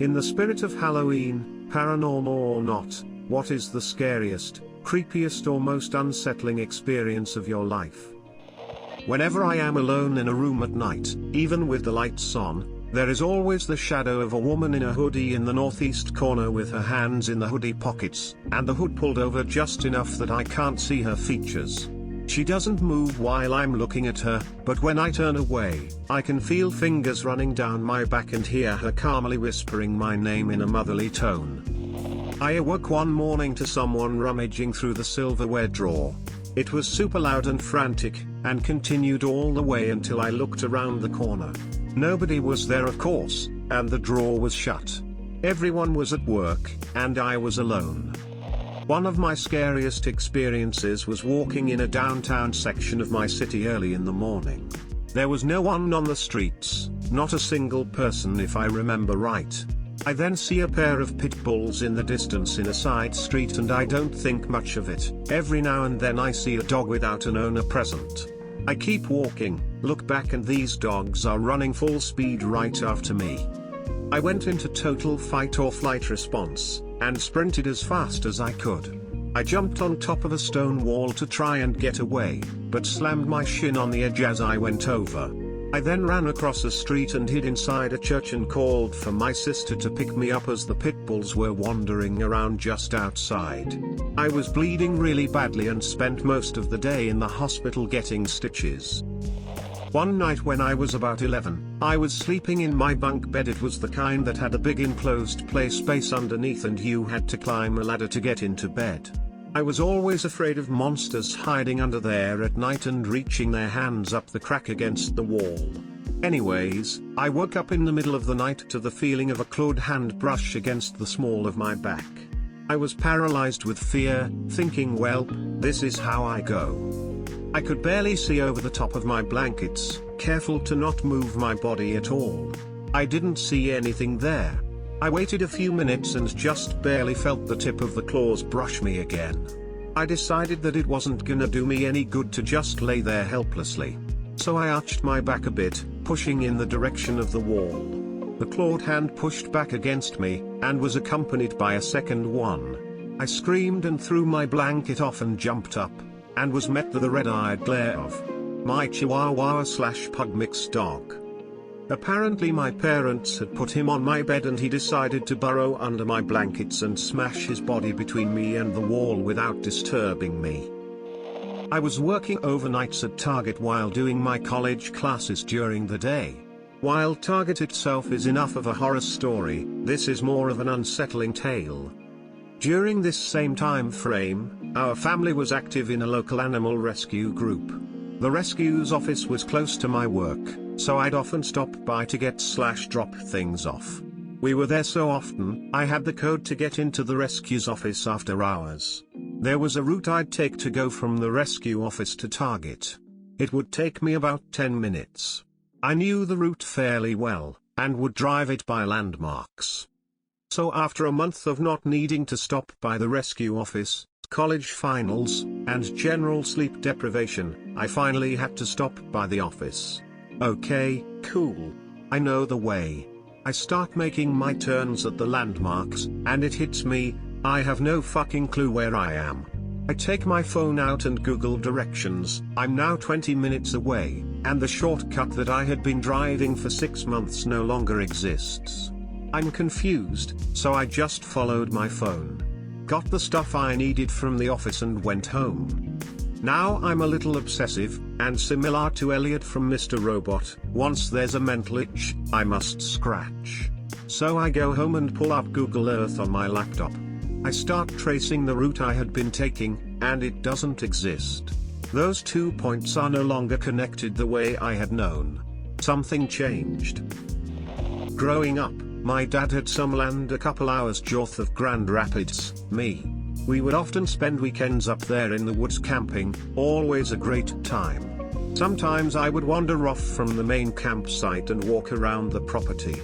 In the spirit of Halloween, paranormal or not, what is the scariest, creepiest or most unsettling experience of your life? Whenever I am alone in a room at night, even with the lights on, there is always the shadow of a woman in a hoodie in the northeast corner with her hands in the hoodie pockets, and the hood pulled over just enough that I can't see her features. She doesn't move while I'm looking at her, but when I turn away, I can feel fingers running down my back and hear her calmly whispering my name in a motherly tone. I awoke one morning to someone rummaging through the silverware drawer. It was super loud and frantic, and continued all the way until I looked around the corner. Nobody was there, of course, and the drawer was shut. Everyone was at work, and I was alone. One of my scariest experiences was walking in a downtown section of my city early in the morning. There was no one on the streets, not a single person if I remember right. I then see a pair of pit bulls in the distance in a side street and I don't think much of it. Every now and then I see a dog without an owner present. I keep walking, look back, and these dogs are running full speed right after me. I went into total fight or flight response, and sprinted as fast as I could. I jumped on top of a stone wall to try and get away, but slammed my shin on the edge as I went over. I then ran across a street and hid inside a church and called for my sister to pick me up as the pit bulls were wandering around just outside. I was bleeding really badly and spent most of the day in the hospital getting stitches. One night when I was about 11, I was sleeping in my bunk bed. It was the kind that had a big enclosed play space underneath and you had to climb a ladder to get into bed. I was always afraid of monsters hiding under there at night and reaching their hands up the crack against the wall. Anyways, I woke up in the middle of the night to the feeling of a clawed hand brush against the small of my back. I was paralyzed with fear, thinking, well, this is how I go. I could barely see over the top of my blankets, careful to not move my body at all. I didn't see anything there. I waited a few minutes and just barely felt the tip of the claws brush me again. I decided that it wasn't gonna do me any good to just lay there helplessly. So I arched my back a bit, pushing in the direction of the wall. The clawed hand pushed back against me, and was accompanied by a second one. I screamed and threw my blanket off and jumped up, and was met with the red-eyed glare of my Chihuahua/pug mix dog. Apparently my parents had put him on my bed and he decided to burrow under my blankets and smash his body between me and the wall without disturbing me. I was working overnights at Target while doing my college classes during the day. While Target itself is enough of a horror story, this is more of an unsettling tale. During this same time frame, our family was active in a local animal rescue group. The rescue's office was close to my work, so I'd often stop by to get/drop things off. We were there so often, I had the code to get into the rescue's office after hours. There was a route I'd take to go from the rescue office to Target. It would take me about 10 minutes. I knew the route fairly well, and would drive it by landmarks. So after a month of not needing to stop by the rescue office, college finals, and general sleep deprivation, I finally had to stop by the office. Okay, cool. I know the way. I start making my turns at the landmarks, and it hits me, I have no fucking clue where I am. I take my phone out and Google directions. I'm now 20 minutes away, and the shortcut that I had been driving for 6 months no longer exists. I'm confused, so I just followed my phone. Got the stuff I needed from the office and went home. Now I'm a little obsessive, and similar to Elliot from Mr. Robot, once there's a mental itch, I must scratch. So I go home and pull up Google Earth on my laptop. I start tracing the route I had been taking, and it doesn't exist. Those 2 points are no longer connected the way I had known. Something changed. Growing up, my dad had some land a couple hours north of Grand Rapids. We would often spend weekends up there in the woods camping, always a great time. Sometimes I would wander off from the main campsite and walk around the property.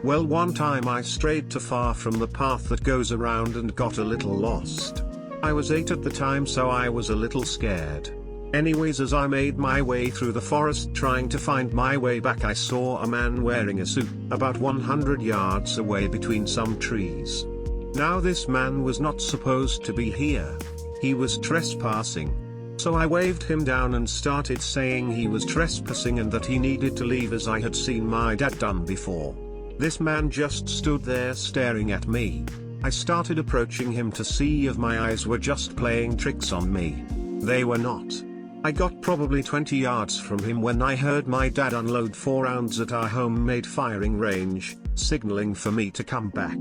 Well, one time I strayed too far from the path that goes around and got a little lost. I was 8 at the time, so I was a little scared. Anyways, as I made my way through the forest trying to find my way back, I saw a man wearing a suit, about 100 yards away between some trees. Now this man was not supposed to be here. He was trespassing. So I waved him down and started saying he was trespassing and that he needed to leave, as I had seen my dad done before. This man just stood there staring at me. I started approaching him to see if my eyes were just playing tricks on me. They were not. I got probably 20 yards from him when I heard my dad unload 4 rounds at our homemade firing range, signaling for me to come back.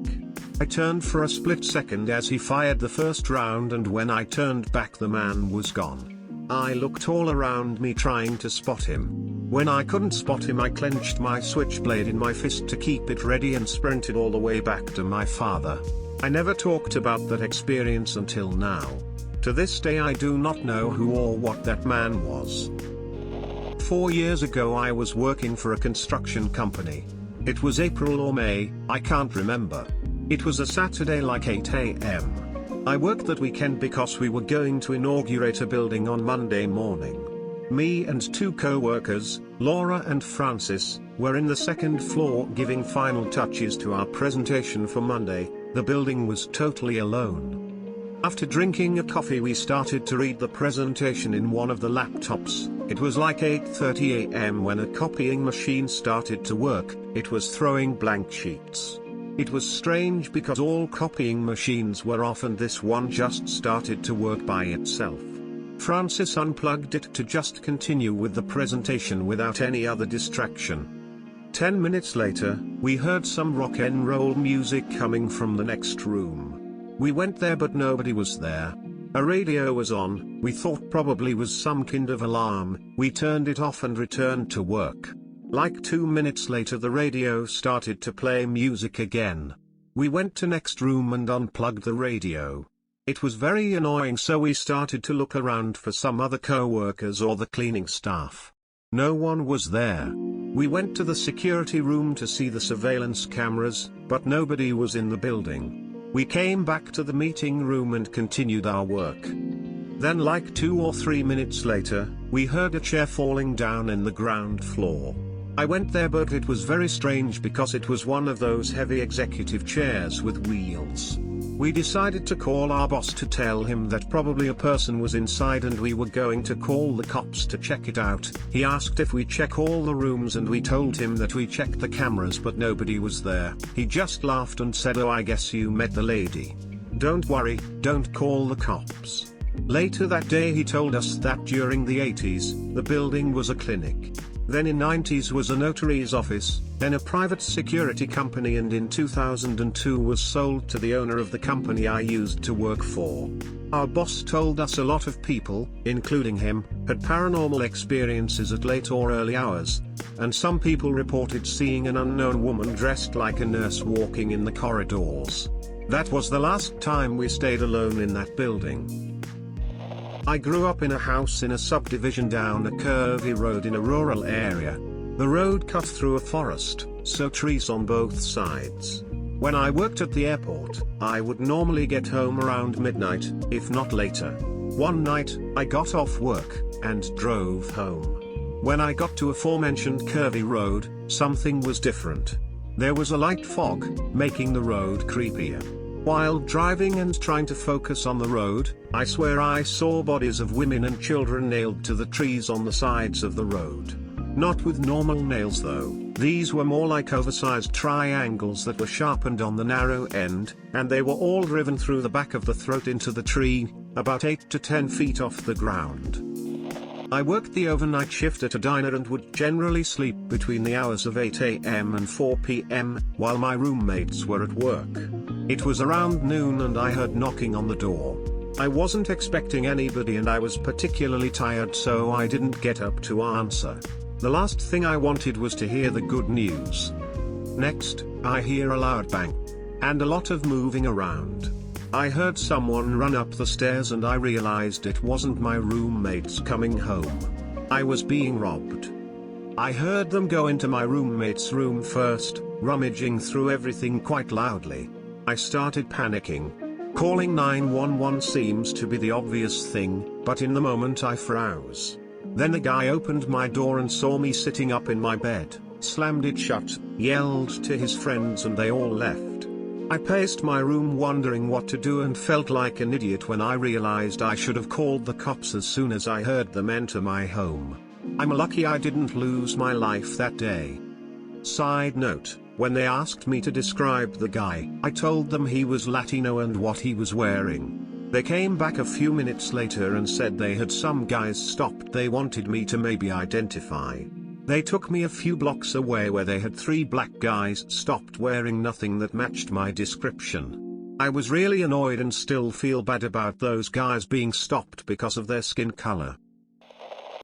I turned for a split second as he fired the first round, and when I turned back the man was gone. I looked all around me trying to spot him. When I couldn't spot him, I clenched my switchblade in my fist to keep it ready and sprinted all the way back to my father. I never talked about that experience until now. To this day I do not know who or what that man was. 4 years ago I was working for a construction company. It was April or May, I can't remember. It was a Saturday like 8 AM. I worked that weekend because we were going to inaugurate a building on Monday morning. Me and 2 co-workers, Laura and Francis, were in the second floor giving final touches to our presentation for Monday. The building was totally alone. After drinking a coffee we started to read the presentation in one of the laptops. It was like 8:30 AM when a copying machine started to work. It was throwing blank sheets. It was strange because all copying machines were off and this one just started to work by itself. Francis unplugged it to just continue with the presentation without any other distraction. 10 minutes later, we heard some rock and roll music coming from the next room. We went there but nobody was there. A radio was on. We thought probably was some kind of alarm. We turned it off and returned to work. Like 2 minutes later the radio started to play music again. We went to next room and unplugged the radio. It was very annoying, so we started to look around for some other co-workers or the cleaning staff. No one was there. We went to the security room to see the surveillance cameras, but nobody was in the building. We came back to the meeting room and continued our work. Then like 2 or 3 minutes later, we heard a chair falling down in the ground floor. I went there but it was very strange because it was one of those heavy executive chairs with wheels. We decided to call our boss to tell him that probably a person was inside and we were going to call the cops to check it out. He asked if we check all the rooms and we told him that we checked the cameras but nobody was there. He just laughed and said, "Oh, I guess you met the lady. Don't worry, don't call the cops." Later that day he told us that during the 80s, the building was a clinic. Then in 90s was a notary's office, then a private security company, and in 2002 was sold to the owner of the company I used to work for. Our boss told us a lot of people, including him, had paranormal experiences at late or early hours, and some people reported seeing an unknown woman dressed like a nurse walking in the corridors. That was the last time we stayed alone in that building. I grew up in a house in a subdivision down a curvy road in a rural area. The road cut through a forest, so trees on both sides. When I worked at the airport, I would normally get home around midnight, if not later. One night, I got off work, and drove home. When I got to aforementioned curvy road, something was different. There was a light fog, making the road creepier. While driving and trying to focus on the road, I swear I saw bodies of women and children nailed to the trees on the sides of the road. Not with normal nails though, these were more like oversized triangles that were sharpened on the narrow end, and they were all driven through the back of the throat into the tree, about 8 to 10 feet off the ground. I worked the overnight shift at a diner and would generally sleep between the hours of 8 AM and 4 PM, while my roommates were at work. It was around noon and I heard knocking on the door. I wasn't expecting anybody and I was particularly tired, so I didn't get up to answer. The last thing I wanted was to hear the good news. Next, I hear a loud bang. And a lot of moving around. I heard someone run up the stairs and I realized it wasn't my roommates coming home. I was being robbed. I heard them go into my roommate's room first, rummaging through everything quite loudly. I started panicking. Calling 911 seems to be the obvious thing, but in the moment I froze. Then the guy opened my door and saw me sitting up in my bed, slammed it shut, yelled to his friends, and they all left. I paced my room wondering what to do and felt like an idiot when I realized I should have called the cops as soon as I heard them enter my home. I'm lucky I didn't lose my life that day. Side note, when they asked me to describe the guy, I told them he was Latino and what he was wearing. They came back a few minutes later and said they had some guys stopped they wanted me to maybe identify. They took me a few blocks away where they had 3 black guys stopped wearing nothing that matched my description. I was really annoyed and still feel bad about those guys being stopped because of their skin color.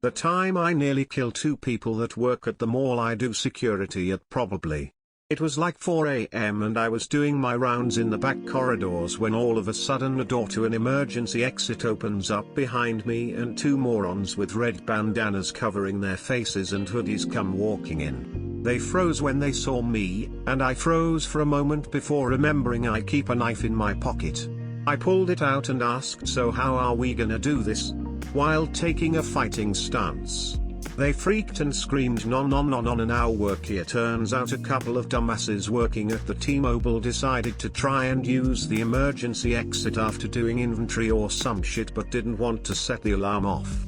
The time I nearly killed 2 people that work at the mall I do security at probably. It was like 4 a.m. and I was doing my rounds in the back corridors when all of a sudden a door to an emergency exit opens up behind me and 2 morons with red bandanas covering their faces and hoodies come walking in. They froze when they saw me, and I froze for a moment before remembering I keep a knife in my pocket. I pulled it out and asked, "So how are we gonna do this?" while taking a fighting stance. They freaked and screamed non and our work here. Turns out a couple of dumbasses working at the T-Mobile decided to try and use the emergency exit after doing inventory or some shit but didn't want to set the alarm off.